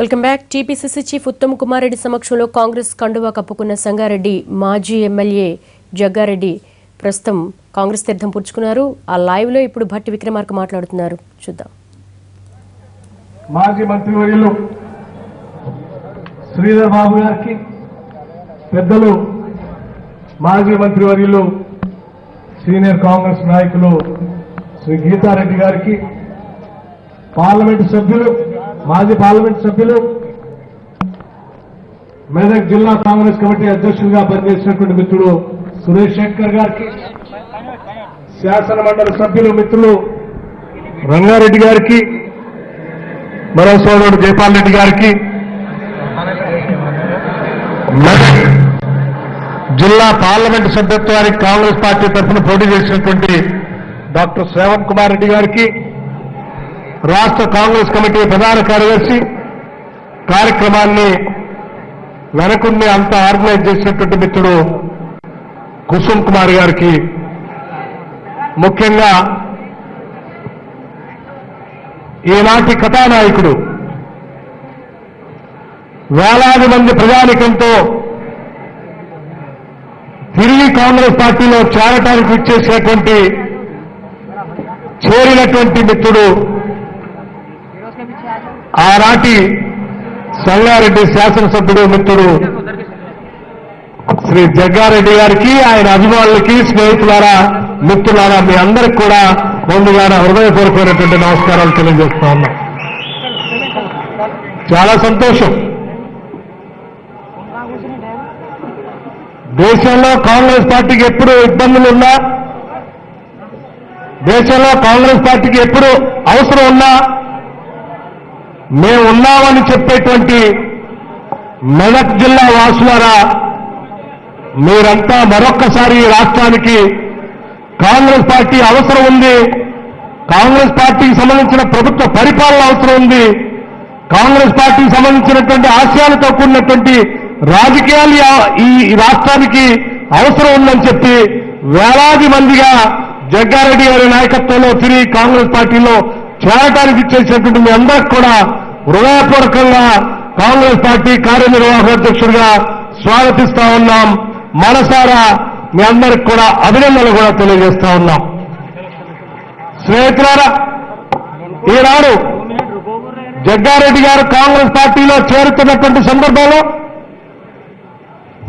Welcome back. TPCC chief Uttam Kumar Reddy సమక్షంలో కాంగ్రెస్ కండువా కప్పుకున్న సంగారెడ్డి మాజీ ఎమ్మెల్యే జగ్గారెడ్డి ప్రస్తుతం కాంగ్రెస్ తీర్థం పుచ్చుకున్నారు. ఆ లైవ్ లో ఇప్పుడు భట్టి విక్రమార్క మాట్లాడుతున్నారు, చూద్దాం. మాజీ మంత్రివర్యులు శ్రీధర్ బాబు గారికి, పెద్దలు మాజీ మంత్రివర్యులు సీనియర్ కాంగ్రెస్ నాయకులు శ్రీ గీతారెడ్డి గారికి, పార్లమెంటు సభ్యులు, మాజీ పార్లమెంట్ సభ్యులు, మెదక్ జిల్లా కాంగ్రెస్ కమిటీ అధ్యక్షులుగా పనిచేసినటువంటి మిత్రుడు సురేష్ శెట్కర్ గారికి, శాసన మండలి సభ్యులు మిత్రులు రంగారెడ్డి గారికి, మరో సోదరుడు జైపాల్ రెడ్డి గారికి, మెదక్ జిల్లా పార్లమెంటు సభ్యత్వానికి కాంగ్రెస్ పార్టీ తరఫున పోటీ చేసినటువంటి డాక్టర్ శ్రవణ్ కుమార్ రెడ్డి గారికి, రాష్ట్ర కాంగ్రెస్ కమిటీ ప్రధాన కార్యదర్శి, కార్యక్రమాన్ని వెనకుండి అంతా ఆర్గనైజ్ చేసినటువంటి మిత్రుడు కుసుమ్ కుమార్ గారికి, ముఖ్యంగా ఈనాటి కథానాయకుడు, వేలాది మంది ప్రజానికంతో తిరిగి కాంగ్రెస్ పార్టీలో చేరటానికి ఇచ్చేసినటువంటి చేరినటువంటి మిత్రుడు, ఆనాటి సంగారెడ్డి శాసనసభ్యుడు మిత్రుడు శ్రీ జగ్గారెడ్డి గారికి, ఆయన అభిమానులకి, స్నేహితులారా, మిత్రులారా, మీ అందరికి కూడా ముందుగానే హృదయపూర్వకమైనటువంటి నమస్కారాలు తెలియజేస్తా ఉన్నా. చాలా సంతోషం. దేశంలో కాంగ్రెస్ పార్టీకి ఎప్పుడు ఇబ్బందులున్నా, దేశంలో కాంగ్రెస్ పార్టీకి ఎప్పుడు అవసరం ఉన్నా మేము ఉన్నామని చెప్పేటువంటి మెదక్ జిల్లా వాసులారా, మీరంతా మరొక్కసారి ఈ రాష్ట్రానికి కాంగ్రెస్ పార్టీ అవసరం ఉంది, కాంగ్రెస్ పార్టీకి సంబంధించిన ప్రభుత్వ పరిపాలన అవసరం ఉంది, కాంగ్రెస్ పార్టీకి సంబంధించినటువంటి ఆశయాలతో కూడినటువంటి రాజకీయాలు ఈ రాష్ట్రానికి అవసరం ఉందని చెప్పి వేలాది మందిగా జగ్గారెడ్డి గారి నాయకత్వంలో తిరిగి కాంగ్రెస్ పార్టీలో చేరటానికి చేసినటువంటి మీ అందరికి కూడా హృదయపూర్వకంగా కాంగ్రెస్ పార్టీ కార్యనిర్వాహక అధ్యక్షుడిగా స్వాగతిస్తా ఉన్నాం. మనసారా మీ అందరికి కూడా అభినందనలు కూడా తెలియజేస్తా ఉన్నాం. స్నేహితులారా, ఈనాడు జగ్గారెడ్డి గారు కాంగ్రెస్ పార్టీలో చేరుతున్నటువంటి సందర్భంలో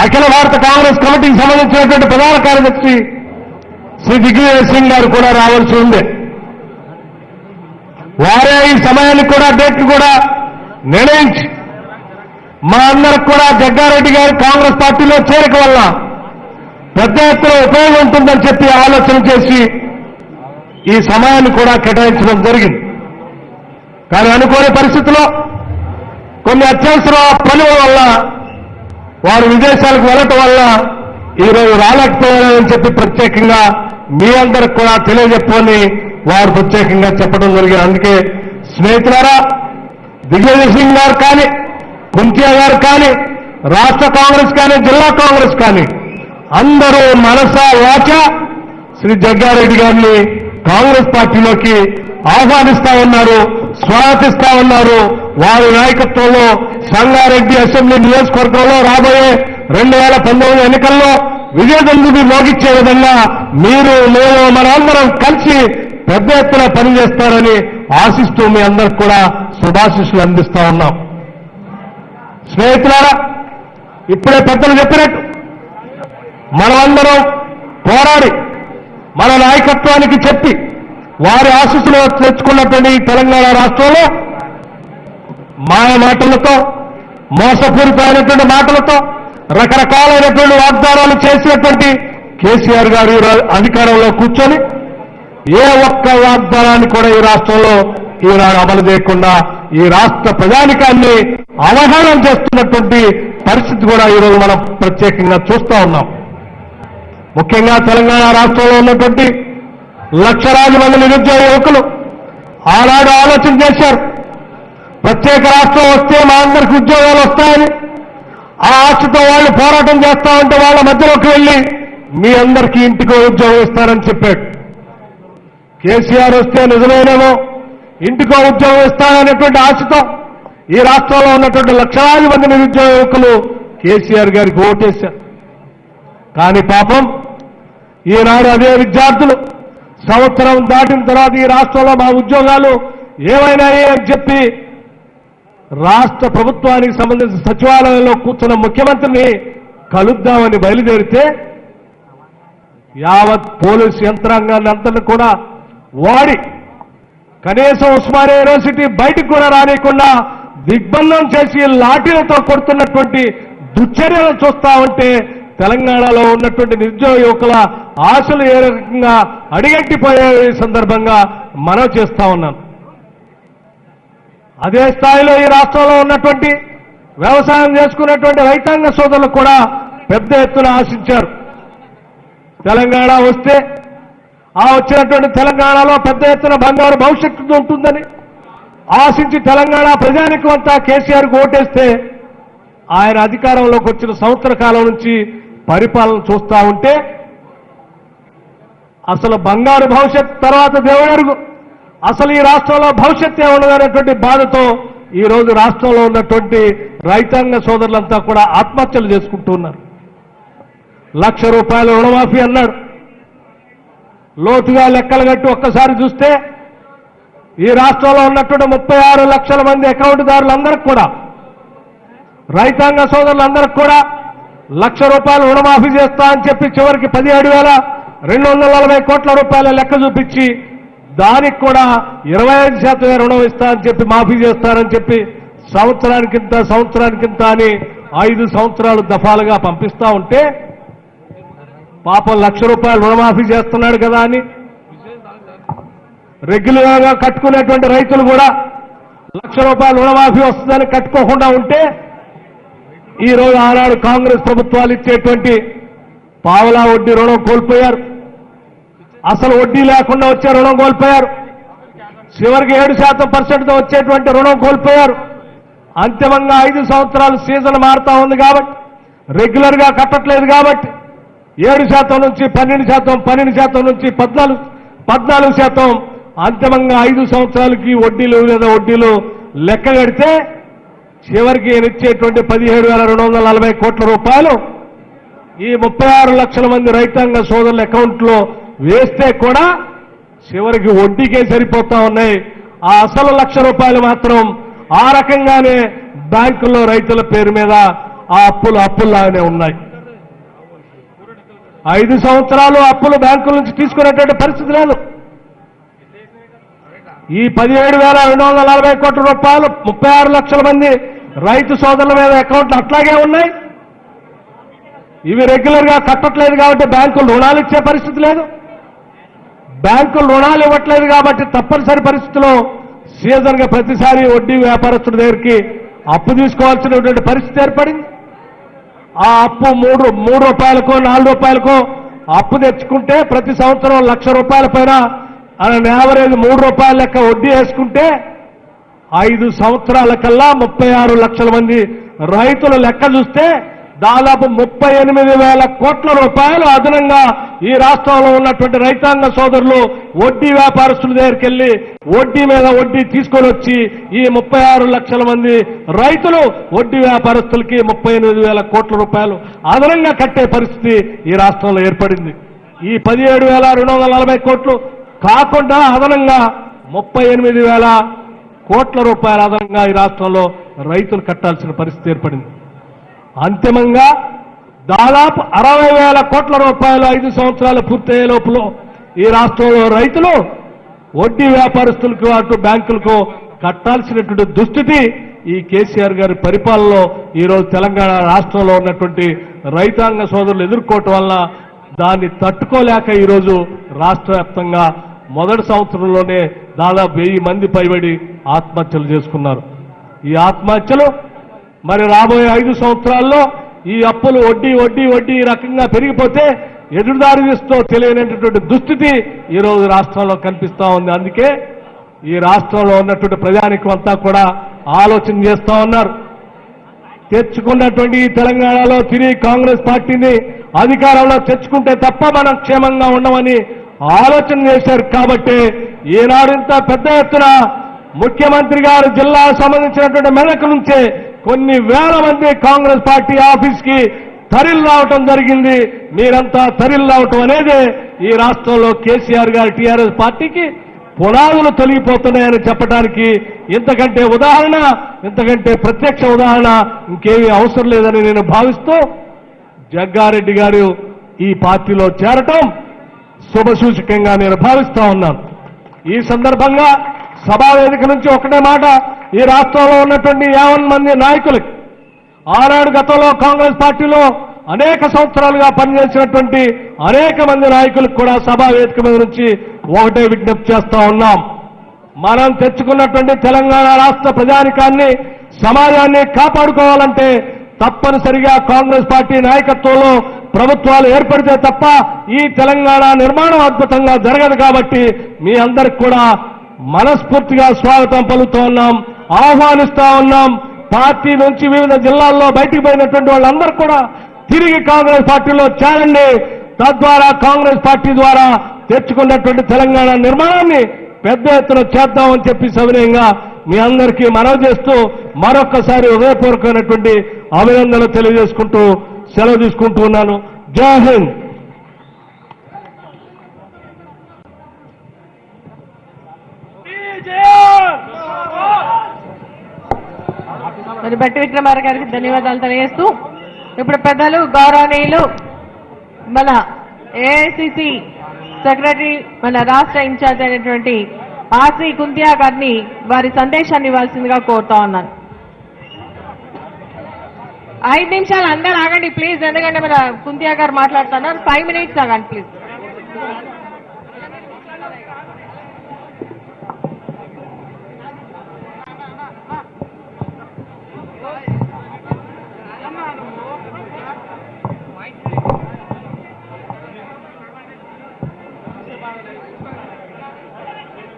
అఖిల భారత కాంగ్రెస్ కమిటీకి సంబంధించినటువంటి ప్రధాన కార్యదర్శి శ్రీ దిగ్విజయ్ సింగ్ గారు కూడా రావాల్సి ఉంది. వారే ఈ సమయాన్ని కూడా, డేట్ కూడా నిర్ణయించి మా అందరికి కూడా జగ్గారెడ్డి గారు కాంగ్రెస్ పార్టీలో చేరిక వల్ల పెద్ద ఎత్తున ఉపయోగం ఉంటుందని చెప్పి ఆలోచన చేసి ఈ సమయాన్ని కూడా కేటాయించడం జరిగింది. కానీ అనుకోని పరిస్థితుల్లో కొన్ని అత్యవసర పనుల వల్ల వారు విదేశాలకు వెళ్ళటం వల్ల ఈరోజు రాలేకపోయారని చెప్పి ప్రత్యేకంగా మీ అందరికి కూడా తెలియజెప్పని వారు ప్రత్యేకంగా చెప్పడం జరిగింది. అందుకే స్నేహితులారా, దిగ్విజయ్ సింగ్ గారు కానీ, కుంతియా గారు కానీ, రాష్ట్ర కాంగ్రెస్ కానీ, జిల్లా కాంగ్రెస్ కానీ అందరూ మనస వాచ శ్రీ జగ్గారెడ్డి గారిని కాంగ్రెస్ పార్టీలోకి ఆహ్వానిస్తా ఉన్నారు, స్వాగతిస్తా ఉన్నారు. వారి నాయకత్వంలో సంగారెడ్డి అసెంబ్లీ నియోజకవర్గంలో రాబోయే 2019 ఎన్నికల్లో విజయదందుని మోగించే విధంగా మీరు, మేము, మనందరం కలిసి పెద్ద ఎత్తున పనిచేస్తారని ఆశిస్తూ మీ అందరికి కూడా శుభాశీస్సులు అందిస్తా ఉన్నాం. స్నేహితులారా, ఇప్పుడే పెద్దలు చెప్పినట్టు మనమందరం పోరాడి మన నాయకత్వానికి చెప్పి వారి ఆశీస్సులు తెచ్చుకున్నటువంటి తెలంగాణ రాష్ట్రంలో మాయ మాటలతో, మోసపూరితమైనటువంటి మాటలతో, రకరకాలైనటువంటి వాగ్దానాలు చేసినటువంటి కేసీఆర్ గారు అధికారంలో కూర్చొని ఏ ఒక్క వాగ్దానాన్ని కూడా ఈ రాష్ట్రంలో ఈనాడు అమలు చేయకుండా ఈ రాష్ట్ర ప్రజానికాన్ని అవహేళన చేస్తున్నటువంటి పరిస్థితి కూడా ఈరోజు మనం ప్రత్యేకంగా చూస్తూ ఉన్నాం. ముఖ్యంగా తెలంగాణ రాష్ట్రంలో ఉన్నటువంటి లక్షలాది మంది నిరుద్యోగ యువకులు ఆనాడు ఆలోచన చేశారు, ప్రత్యేక రాష్ట్రం వస్తే మా అందరికి ఉద్యోగాలు వస్తాయని. ఆ ఆశతో వాళ్ళు పోరాటం చేస్తా ఉంటే వాళ్ళ మధ్యలోకి వెళ్ళి మీ అందరికీ ఇంటికి ఉద్యోగం ఇస్తారని చెప్పాడు. కేసీఆర్ వస్తే నిజమేనేమో ఇంటికో ఉద్యోగం ఇస్తాననేటువంటి ఆశతో ఈ రాష్ట్రంలో ఉన్నటువంటి లక్షలాది మంది నిరుద్యోగ యువకులు కేసీఆర్ గారికి ఓటేశారు. కానీ పాపం ఈనాడు అదే విద్యార్థులు సంవత్సరం దాటిన తర్వాత ఈ రాష్ట్రంలో మా ఉద్యోగాలు ఏమైనాయి అని చెప్పి రాష్ట్ర ప్రభుత్వానికి సంబంధించిన సచివాలయంలో కూర్చున్న ముఖ్యమంత్రిని కలుద్దామని బయలుదేరితే యావత్ పోలీసు యంత్రాంగాన్ని అంతని కూడా వాడి కనీసం ఉస్మానియా యూనివర్సిటీ బయటకు కూడా రానియకుండా దిగ్బంధం చేసి లాఠీలతో కొడుతున్నటువంటి దుశ్చర్యలు చూస్తా ఉంటే తెలంగాణలో ఉన్నటువంటి నిరుద్యోగ యువకుల ఆశలు ఏ రకంగా అడిగట్టిపోయే సందర్భంగా మనం చేస్తా ఉన్నాం. అదే స్థాయిలో ఈ రాష్ట్రంలో ఉన్నటువంటి వ్యవసాయం చేసుకున్నటువంటి రైతాంగ సోదరులు కూడా పెద్ద ఎత్తున ఆశించారు. తెలంగాణ వస్తే ఆ వచ్చినటువంటి తెలంగాణలో పెద్ద ఎత్తున బంగారు భవిష్యత్తు ఉంటుందని ఆశించి తెలంగాణ ప్రజానికం అంతా కేసీఆర్కు ఓటేస్తే ఆయన అధికారంలోకి వచ్చిన సంవత్సర కాలం నుంచి పరిపాలన చూస్తా ఉంటే అసలు బంగారు భవిష్యత్ తర్వాత దేవుడు అసలు ఈ రాష్ట్రంలో భవిష్యత్తు ఏమున్నదనేటువంటి బాధతో ఈ రోజు రాష్ట్రంలో ఉన్నటువంటి రైతాంగ సోదరులంతా కూడా ఆత్మహత్యలు చేసుకుంటున్నారు. ₹1,00,000 రుణమాఫీ అన్నాడు. లోతుగా లెక్కలు కట్టి ఒక్కసారి చూస్తే ఈ రాష్ట్రంలో ఉన్నటువంటి 36 లక్షల మంది అకౌంట్దారులందరికీ కూడా రైతాంగ సోదరులందరికీ కూడా ₹1,00,000 రుణమాఫీ చేస్తా అని చెప్పి చివరికి 17,240 కోట్ల రూపాయల లెక్క చూపించి దానికి కూడా 25% రుణం ఇస్తా అని చెప్పి మాఫీ చేస్తారని చెప్పి సంవత్సరానికింత అని 5 సంవత్సరాలు దఫాలుగా పంపిస్తా ఉంటే పాపం ₹1,00,000 రుణమాఫీ చేస్తున్నాడు కదా అని రెగ్యులర్ గా కట్టుకునేటువంటి రైతులు కూడా ₹1,00,000 రుణమాఫీ వస్తుందని కట్టుకోకుండా ఉంటే ఈ రోజు ఆనాడు కాంగ్రెస్ ప్రభుత్వాలు ఇచ్చేటువంటి పావలా వడ్డీ రుణం కోల్పోయారు. అసలు వడ్డీ లేకుండా వచ్చే రుణం కోల్పోయారు. చివరికి 7% వచ్చేటువంటి రుణం కోల్పోయారు. అంతిమంగా 5 సంవత్సరాలు సీజన్ మారుతా ఉంది కాబట్టి రెగ్యులర్ గా కట్టట్లేదు కాబట్టి 7% నుంచి 12%, 12% నుంచి 14% అంతిమంగా 5 సంవత్సరాలకి వడ్డీలు లేదా వడ్డీలు లెక్క కడితే చివరికి ఇచ్చేటువంటి 17,240 కోట్ల రూపాయలు ఈ 36 లక్షల మంది రైతాంగ సోదరుల అకౌంట్లో వేస్తే కూడా చివరికి వడ్డీకే సరిపోతా ఉన్నాయి. ఆ అసలు ₹1,00,000 మాత్రం ఆ రకంగానే బ్యాంకుల్లో రైతుల పేరు మీద ఆ అప్పుల్లాగానే ఉన్నాయి. 5 సంవత్సరాలు అప్పులు బ్యాంకుల నుంచి తీసుకునేటువంటి పరిస్థితి లేదు. ఈ 17,240 కోట్ల రూపాయలు 36 లక్షల మంది రైతు సోదరుల మీద అకౌంట్లు అట్లాగే ఉన్నాయి. ఇవి రెగ్యులర్ గా కట్టట్లేదు కాబట్టి బ్యాంకులు రుణాలు ఇచ్చే పరిస్థితి లేదు. బ్యాంకులు రుణాలు ఇవ్వట్లేదు కాబట్టి తప్పనిసరి పరిస్థితిలో సీజన్ గా ప్రతిసారి వడ్డీ వ్యాపారస్తుడి దగ్గరికి అప్పు తీసుకోవాల్సినటువంటి పరిస్థితి ఏర్పడింది. ఆ అప్పు ₹3, ₹4 అప్పు తెచ్చుకుంటే ప్రతి సంవత్సరం ₹1,00,000 పైన యావరేజ్ ₹3 లెక్క వడ్డీ వేసుకుంటే 5 సంవత్సరాల కల్లా 36 లక్షల మంది రైతుల లెక్క చూస్తే దాదాపు 38,000 కోట్ల రూపాయలు అదనంగా ఈ రాష్ట్రంలో ఉన్నటువంటి రైతాంగ సోదరులు వడ్డీ వ్యాపారస్తుల దగ్గరికి వెళ్లి వడ్డీ మీద వడ్డీ తీసుకొని వచ్చి ఈ 36 లక్షల మంది రైతులు వడ్డీ వ్యాపారస్తులకి 38,000 కోట్ల రూపాయలు అదనంగా కట్టే పరిస్థితి ఈ రాష్ట్రంలో ఏర్పడింది. ఈ 17,240 కోట్లు కాకుండా అదనంగా 38,000 కోట్ల రూపాయల అదనంగా ఈ రాష్ట్రంలో రైతులు కట్టాల్సిన పరిస్థితి ఏర్పడింది. అంతిమంగా దాదాపు 60,000 కోట్ల రూపాయలు 5 సంవత్సరాలు పూర్తయ్యే లోపల ఈ రాష్ట్రంలో రైతులు వడ్డీ వ్యాపారస్తులకు అటు బ్యాంకులకు కట్టాల్సినటువంటి దుస్థితి ఈ కేసీఆర్ గారి పరిపాలనలో ఈరోజు తెలంగాణ రాష్ట్రంలో ఉన్నటువంటి రైతాంగ సోదరులు ఎదుర్కోవటం వల్ల దాన్ని తట్టుకోలేక ఈరోజు రాష్ట్ర వ్యాప్తంగా మొదటి సంవత్సరంలోనే దాదాపు 1000 మంది పైబడి ఆత్మహత్యలు చేసుకున్నారు. ఈ ఆత్మహత్యలు మరి రాబోయే 5 సంవత్సరాల్లో ఈ అప్పులు వడ్డీ ఈ రకంగా పెరిగిపోతే ఎదురుదారి తీస్తూ తెలియనటువంటి దుస్థితి ఈరోజు రాష్ట్రంలో కనిపిస్తా ఉంది. అందుకే ఈ రాష్ట్రంలో ఉన్నటువంటి ప్రజానికం అంతా కూడా ఆలోచన చేస్తా ఉన్నారు. తెచ్చుకున్నటువంటి ఈ తెలంగాణలో తిరిగి కాంగ్రెస్ పార్టీని అధికారంలో తెచ్చుకుంటే తప్ప మనం క్షేమంగా ఉండమని ఆలోచన చేశారు. కాబట్టి ఈనాడు ఇంత పెద్ద ఎత్తున ముఖ్యమంత్రి గారు జిల్లాకు సంబంధించినటువంటి మెదక్ నుంచే కొన్ని వేల మంది కాంగ్రెస్ పార్టీ ఆఫీస్కి తరిల్ రావటం జరిగింది. మీరంతా తరిల్ రావటం అనేది ఈ రాష్ట్రంలో కేసీఆర్ గారి టీఆర్ఎస్ పార్టీకి పునాదులు తొలగిపోతున్నాయని చెప్పడానికి ఇంతకంటే ఉదాహరణ, ఇంతకంటే ప్రత్యక్ష ఉదాహరణ ఇంకేమీ అవసరం లేదని నేను భావిస్తూ జగ్గారెడ్డి గారు ఈ పార్టీలో చేరటం శుభసూచకంగా నేను భావిస్తా ఉన్నాను. ఈ సందర్భంగా సభావేదిక నుంచి ఒకటే మాట, ఈ రాష్ట్రంలో ఉన్నటువంటి 50 మంది నాయకులకి, ఆనాడు గతంలో కాంగ్రెస్ పార్టీలో అనేక సంవత్సరాలుగా పనిచేసినటువంటి అనేక మంది నాయకులకు కూడా సభావేదిక మీద నుంచి ఒకటే విజ్ఞప్తి చేస్తా ఉన్నాం. మనం తెచ్చుకున్నటువంటి తెలంగాణ రాష్ట్ర ప్రజానికాన్ని, సమాజాన్ని కాపాడుకోవాలంటే తప్పనిసరిగా కాంగ్రెస్ పార్టీ నాయకత్వంలో ప్రభుత్వాలు ఏర్పడితే తప్ప ఈ తెలంగాణ నిర్మాణం అద్భుతంగా జరగదు. కాబట్టి మీ అందరికి కూడా మనస్ఫూర్తిగా స్వాగతం పలుకుతూ ఉన్నాం, ఆహ్వానిస్తా ఉన్నాం. పార్టీ నుంచి వివిధ జిల్లాల్లో బయటికి పోయినటువంటి వాళ్ళందరూ కూడా తిరిగి కాంగ్రెస్ పార్టీలో చేరండి. తద్వారా కాంగ్రెస్ పార్టీ ద్వారా తెచ్చుకున్నటువంటి తెలంగాణ నిర్మాణాన్ని పెద్ద ఎత్తున చేద్దామని చెప్పి సవినయంగా మీ అందరికీ మనవి చేస్తూ మరొక్కసారి హృదయపూర్వకమైనటువంటి అభినందనలు తెలియజేసుకుంటూ సెలవు తీసుకుంటూ ఉన్నాను. జై హింద్. మరి బట్టి విక్రమార్క గారికి ధన్యవాదాలు తెలియజేస్తూ ఇప్పుడు పెద్దలు గౌరవనీయులు మన ఏఐసిసి సెక్రటరీ, మన రాష్ట్ర ఇన్ఛార్జ్ అయినటువంటి ఆర్సి కుంతియా గారిని వారి సందేశాన్ని ఇవ్వాల్సిందిగా కోరుతా ఉన్నాను. 5 నిమిషాలు అందరూ ఆగండి ప్లీజ్, ఎందుకంటే మన కుంతియా గారు మాట్లాడుతున్నారు. 5 minutes ఆగండి ప్లీజ్.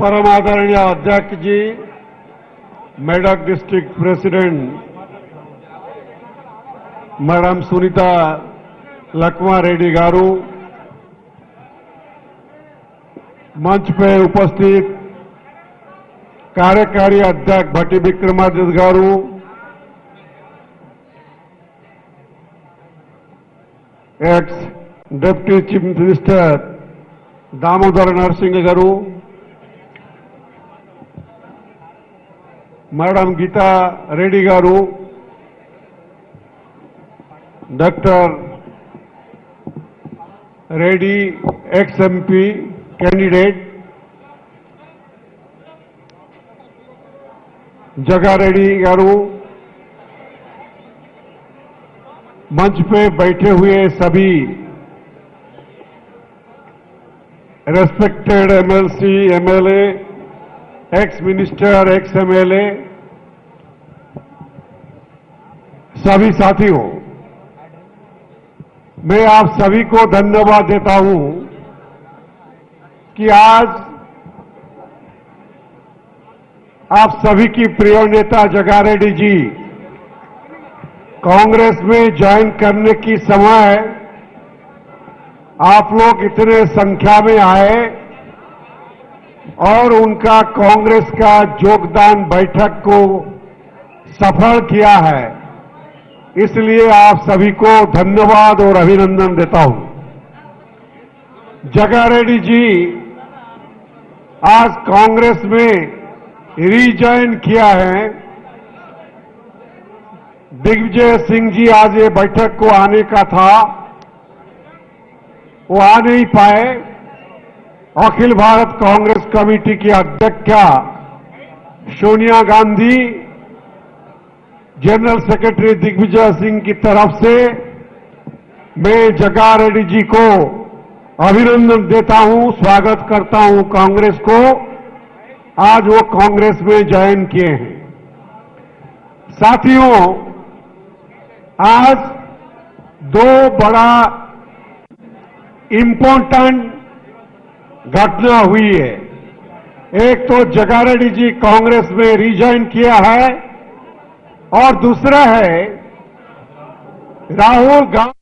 परम आदरणीय अध्यक्ष जी, Medak district president madam Sunita Laxma Reddy garu, मंच पे उपस्थित कार्यकारी अध्यक्ष Bhatti Vikramaditya garu, ex deputy chief minister Damodar Narasimha garu, madam Geeta Reddy garu, doctor Reddy ex MP candidate, Jagga Reddy garu, मंच पे बैठे हुए सभी respected MLC, MLA, ex minister, ex MLA, सभी साथियों, मैं आप सभी को धन्यवाद देता हूं कि आज आप सभी की प्रिय नेता जगा रेड्डी जी कांग्रेस में ज्वाइन करने की समय आप लोग इतने संख्या में आए और उनका कांग्रेस का योगदान बैठक को सफल किया है। इसलिए आप सभी को धन्यवाद और अभिनंदन देता हूं। जगा रेड्डी जी आज कांग्रेस में रीजॉइन किया है। दिग्विजय सिंह जी आज ये बैठक को आने का था, वो आ नहीं पाए। अखिल भारत कांग्रेस कमेटी की अध्यक्षा सोनिया गांधी, जनरल सेक्रेटरी दिग्विजय सिंह की तरफ से मैं जगा रेड्डी जी को अभिनंदन देता हूं, स्वागत करता हूं कांग्रेस को। आज वो कांग्रेस में ज्वाइन किए हैं। साथियों, आज दो बड़ा इम्पोर्टेंट घटना हुई है। एक तो जगा रेड्डी जी कांग्रेस में रिजाइन किया है और दूसरा है राहुल गांधी